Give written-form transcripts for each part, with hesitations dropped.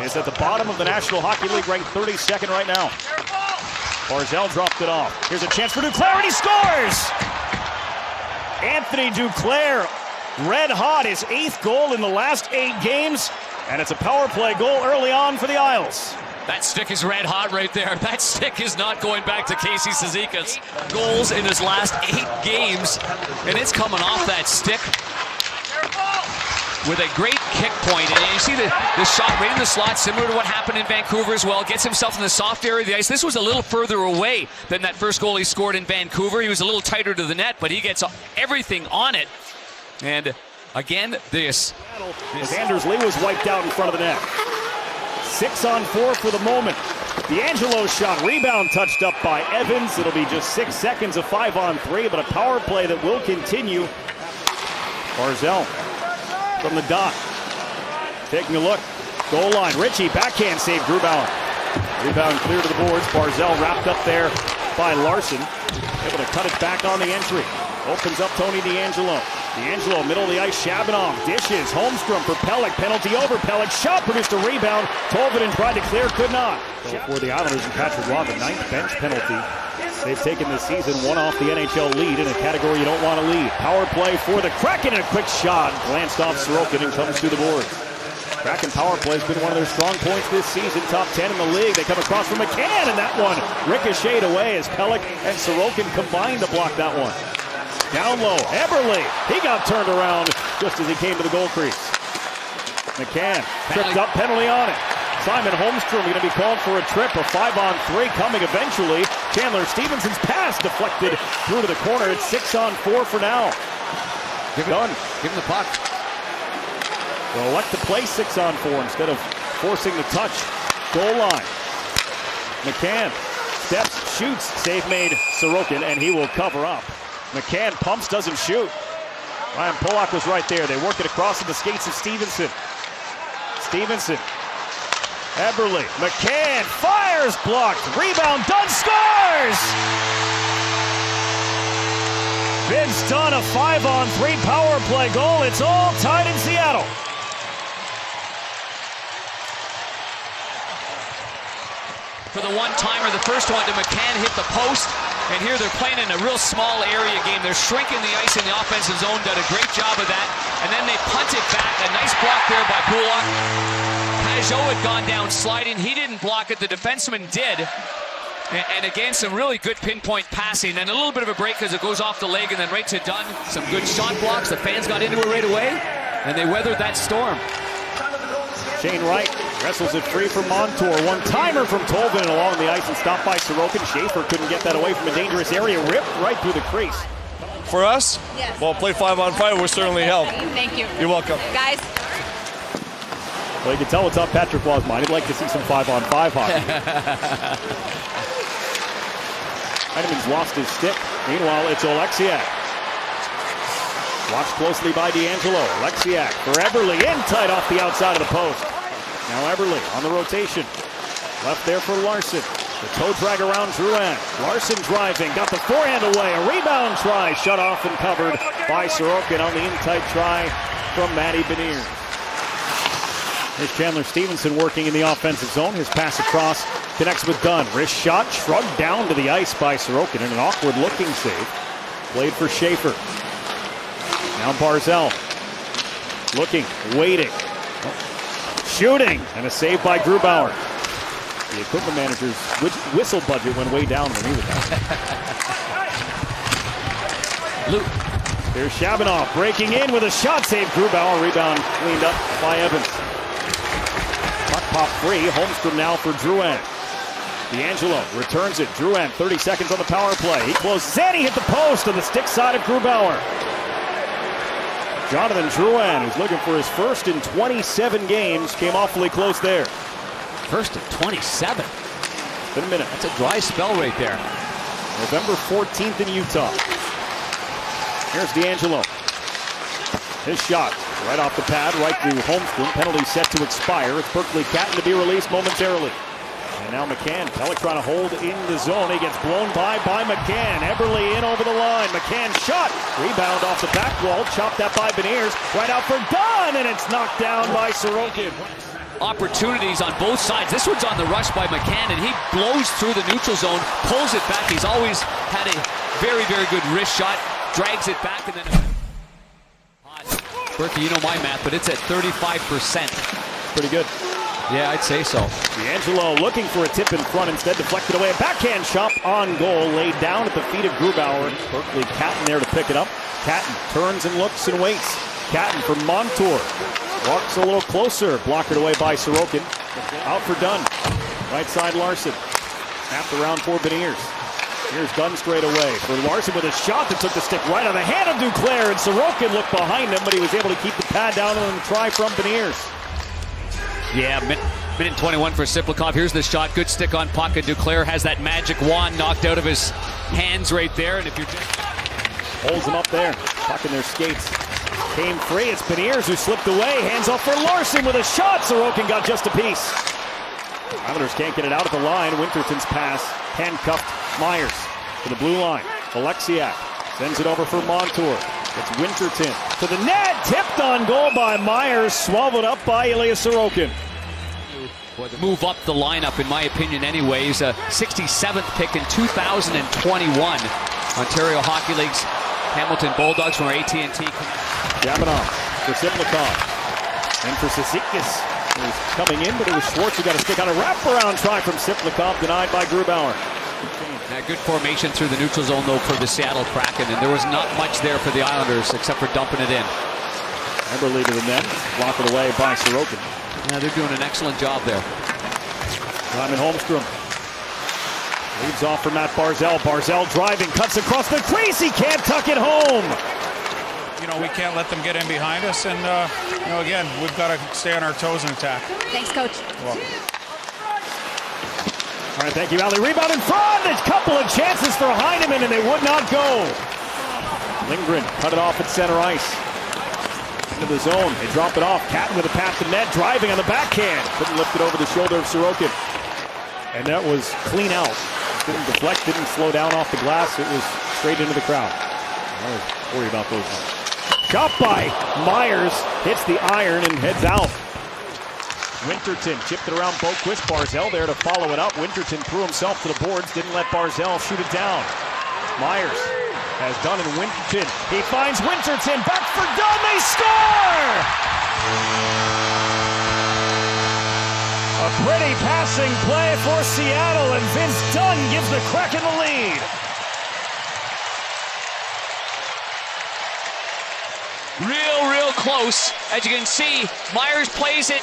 is at the bottom of the National Hockey League, ranked 32nd right now. Barzal dropped it off. Here's a chance for Duclair, and he scores! Anthony Duclair, red hot, his 8th goal in the last 8 games, and it's a power play goal early on for the Isles. That stick is red hot right there. That stick is not going back to Casey Cizikas. Goals in his last 8 games, and it's coming off that stick with a great kick point. And you see the shot right in the slot, similar to what happened in Vancouver as well. Gets himself in the soft area of the ice. This was a little further away than that first goal he scored in Vancouver. He was a little tighter to the net, but he gets everything on it. And again, this. As Anders Lee was wiped out in front of the net. 6-on-4 for the moment. DeAngelo's shot, rebound touched up by Evans. It'll be just 6 seconds of 5-on-3, but a power play that will continue. Barzal from the dot. Taking a look. Goal line. Ritchie, backhand save, Grubauer. Rebound clear to the boards. Barzal wrapped up there by Larson. Able to cut it back on the entry. Opens up Tony DeAngelo. DeAngelo, middle of the ice, Shabunov, dishes, Holmstrom for Pelech, penalty over Pelech, shot produced a rebound, Tolvanen tried to clear, could not. So for the Islanders and Patrick Roy, the 9th bench penalty they've taken this season, one off the NHL lead in a category you don't want to lead. Power play for the Kraken, and a quick shot, glanced off Sorokin and comes to the boards. Kraken power play has been one of their strong points this season, top 10 in the league. They come across from McCann, and that one ricocheted away as Pelech and Sorokin combined to block that one. Down low, Eberle, he got turned around just as he came to the goal crease. McCann tripped up, penalty on it. Simon Holmstrom going to be called for a trip, a 5-on-3 coming eventually. Chandler Stevenson's pass deflected through to the corner. It's 6-on-4 for now. Give him the puck. They'll elect to play 6-on-4 instead of forcing the touch. Goal line. McCann steps, shoots, save made Sorokin, and he will cover up. McCann pumps, doesn't shoot. Ryan Pollock was right there. They work it across the skates of Stevenson. Stevenson. Eberle. McCann fires, blocked. Rebound, Dunn scores! Vince Dunn, a 5-on-3 power play goal. It's all tied in Seattle. For the one-timer, the first one to McCann hit the post. And here they're playing in a real small area game. They're shrinking the ice in the offensive zone, done a great job of that. And then they punt it back. A nice block there by Pulock. Pajot had gone down sliding. He didn't block it. The defenseman did. And again, some really good pinpoint passing. And a little bit of a break as it goes off the leg and then right to Dunn. Some good shot blocks. The fans got into it right away. And they weathered that storm. Shane Wright wrestles it free from Montour. One-timer from Tolvanen along the ice and stopped by Sorokin. Schaefer couldn't get that away from a dangerous area. Ripped right through the crease. For us? Yes. Well, play 5-on-5 will certainly help. Thank you. You're welcome. Guys. Well, you can tell what's on Patrick Roy's mind. He'd like to see some 5-on-5 hockey. Heinemann's lost his stick. Meanwhile, it's Oleksiak. Watched closely by DeAngelo. Oleksiak for Eberle, in tight off the outside of the post. Now Eberle on the rotation. Left there for Larson. The toe drag around Drouin. Larson driving, got the forehand away. A rebound try, shut off and covered by Sorokin on the in-tight try from Matty Beniers. Here's Chandler Stevenson working in the offensive zone. His pass across connects with Dunn. Wrist shot, shrugged down to the ice by Sorokin in an awkward-looking save. Played for Schaefer. Now Barzal. Looking, waiting. Shooting, and a save by Grubauer. The equipment manager's whistle budget went way down when he was out. Luke. There's Shabunov breaking in with a shot save. Grubauer, rebound cleaned up by Evans. Puck pop free. Holmstrom now for Drouin. DeAngelo returns it. Drouin, 30 seconds on the power play. He closes in. He hit the post on the stick side of Grubauer. Jonathan Drouin, who's looking for his first in 27 games, came awfully close there. First in 27. Been a minute. That's a dry spell right there. November 14th in Utah. Here's DeAngelo. His shot right off the pad, right through Holmstrom. Penalty set to expire. It's Berkeley Catton to be released momentarily. And now McCann. Pelech trying to hold in the zone. He gets blown by McCann. Eberle in over the line. McCann shot. Rebound off the back wall. Chopped that by Beniers. Right out for Dunn, and it's knocked down by Sorokin. opportunities on both sides. This one's on the rush by McCann, and he blows through the neutral zone, pulls it back. He's always had a very, very good wrist shot, drags it back, and then... Berkey, you know my math, but it's at 35%. Pretty good. Yeah, I'd say so. D'Angelo looking for a tip in front, instead deflected away. A backhand shot on goal, laid down at the feet of Grubauer. Berkeley Catton there to pick it up. Catton turns and looks and waits. Catton for Montour. Walks a little closer, blocked away by Sorokin. Out for Dunn. Right side Larson. Snapped around for Beniers. Here's Dunn straight away for Larson with a shot that took the stick right out of the hand of Duclair, and Sorokin looked behind him, but he was able to keep the pad down on the try from Beniers. Yeah, minute 21 for Siplikov. Here's the shot. Good stick on puck, and Duclair has that magic wand knocked out of his hands right there. And if you're just... Holds him up there. Puck in their skates. Came free. It's Beniers who slipped away. Hands off for Larson with a shot. Sorokin got just a piece. Islanders can't get it out at the line. Winterton's pass. Handcuffed Myers to the blue line. Alexiak sends it over for Montour. It's Winterton to the net. Tipped on goal by Myers. Swallowed up by Ilya Sorokin. Move up the lineup, in my opinion, anyways. A 67th pick in 2021. Ontario Hockey League's Hamilton Bulldogs from our AT&T. Jabinov for Siplikov. And for Cizikas. He was coming in, but it was Schwartz who got a stick on a wraparound try from Siplikov, denied by Grubauer. Good formation through the neutral zone, though, for the Seattle Kraken, and there was not much there for the Islanders except for dumping it in. Eberle to the net, blocked it away by Sorokin. Yeah, they're doing an excellent job there. Simon Holmstrom leads off for Matt Barzal. Barzal driving, cuts across the crease. He can't tuck it home. You know, we can't let them get in behind us, and you know, again, we've got to stay on our toes and attack. Thanks, Coach. Well, all right, thank you, Ali. Rebound in front. A couple of chances for Heineman, and they would not go. Lindgren cut it off at center ice. Into the zone. They drop it off. Catton with a pass to net, driving on the backhand. Couldn't lift it over the shoulder of Sorokin. And that was clean out. Didn't deflect, didn't slow down off the glass. It was straight into the crowd. I was worried about those ones. Shot by Myers. Hits the iron and heads out. Winterton chipped it around Boquist. Barzal there to follow it up. Winterton threw himself to the boards. Didn't let Barzal shoot it down. Myers has Dunn and Winterton. He finds Winterton. Back for Dunn. They score! A pretty passing play for Seattle, and Vince Dunn gives the Kraken the lead. Real close. As you can see, Myers plays it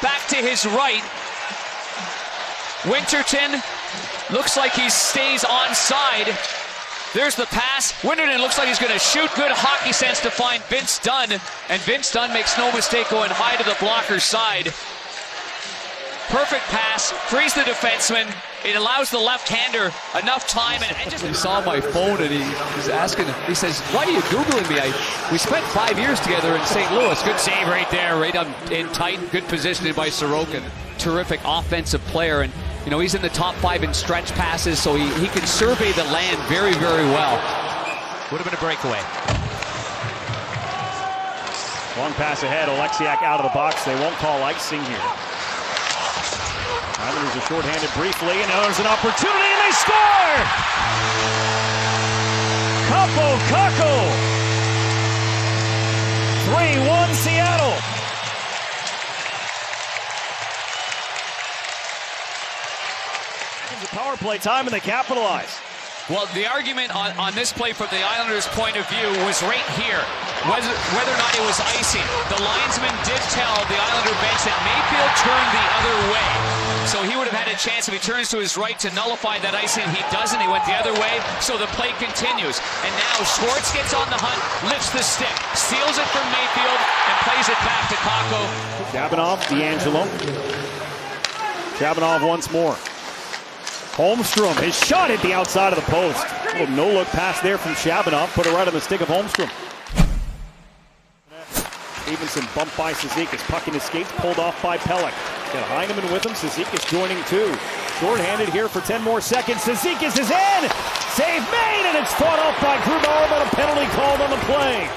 back to his right. Winterton looks like he stays onside. There's the pass. Winterton looks like he's going to shoot. Good hockey sense to find Vince Dunn. And Vince Dunn makes no mistake going high to the blocker's side. Perfect pass. Frees the defenseman. It allows the left-hander enough time. And just... He saw my phone and he's asking, he says, why are you Googling me? We spent 5 years together in St. Louis. Good save right there, right on in tight. Good positioning by Sorokin. Terrific offensive player. And, you know, he's in the top 5 in stretch passes, so he can survey the land very, very well. Would have been a breakaway. Long pass ahead. Alexiak out of the box. They won't call icing here. Islanders are shorthanded briefly, and now there's an opportunity, and they score! Kaapo Kakko! 3-1 Seattle. It's a power play time, and they capitalize. Well, the argument on this play from the Islanders' point of view was right here, whether or not it was icing. The linesman did tell the Islander bench that Mayfield turned the other way. So he would have had a chance if he turns to his right to nullify that icing. He doesn't. He went the other way, so the play continues. And now Schwartz gets on the hunt, lifts the stick, steals it from Mayfield, and plays it back to Kakko. Jabinov, D'Angelo. Jabinov once more. Holmstrom, his shot hit the outside of the post. A little no-look pass there from Shabinov, put it right on the stick of Holmstrom. Stevenson bumped by Cizikas, puck in his skates, pulled off by Pelech. Got Heineman with him, Cizikas joining too. Short-handed here for 10 more seconds. Cizikas is in! Save made, and it's fought off by Grubauer, but a penalty called on the play.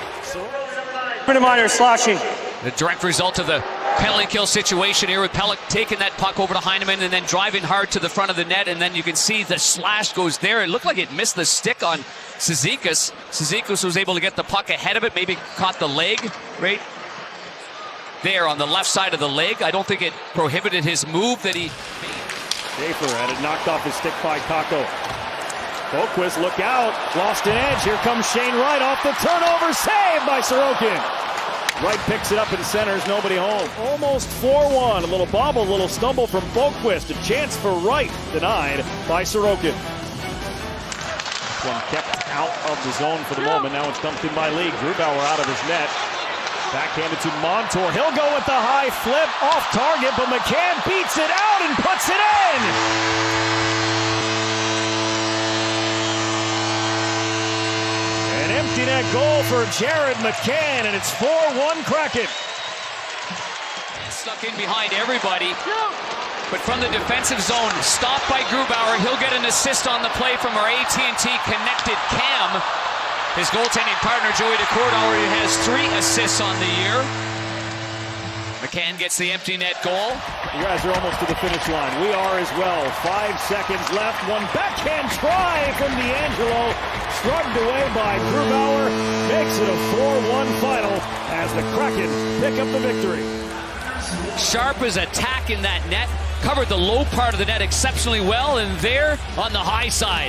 Pretty minor slashing. The direct result of the penalty kill situation here with Pelech taking that puck over to Heineman and then driving hard to the front of the net, and then you can see the slash goes there. It looked like it missed the stick on Cizikas. Cizikas was able to get the puck ahead of it, maybe caught the leg right there on the left side of the leg. I don't think it prohibited his move that he... Schaefer had it knocked off his stick by Kakko. Boqvist, look out, lost an edge. Here comes Shane Wright off the turnover, saved by Sorokin. Wright picks it up and centers, nobody home. Almost 4-1, a little bobble, a little stumble from Boqvist. A chance for Wright, denied by Sorokin. One kept out of the zone for the moment. Now it's dumped in by Lee. Grubauer out of his net. Backhanded to Montour. He'll go with the high flip off target, but McCann beats it out and puts it in. An empty net goal for Jared McCann, and it's 4-1 Kraken. Stuck in behind everybody, but from the defensive zone, stopped by Grubauer. He'll get an assist on the play from our AT&T connected cam. His goaltending partner, Joey Daccord, already has 3 assists on the year. McCann gets the empty net goal. You guys are almost to the finish line. We are as well. 5 seconds left. One backhand try from D'Angelo. Shrugged away by Grubauer. Makes it a 4-1 final as the Kraken pick up the victory. Sharp is attacking that net. Covered the low part of the net exceptionally well, and there on the high side.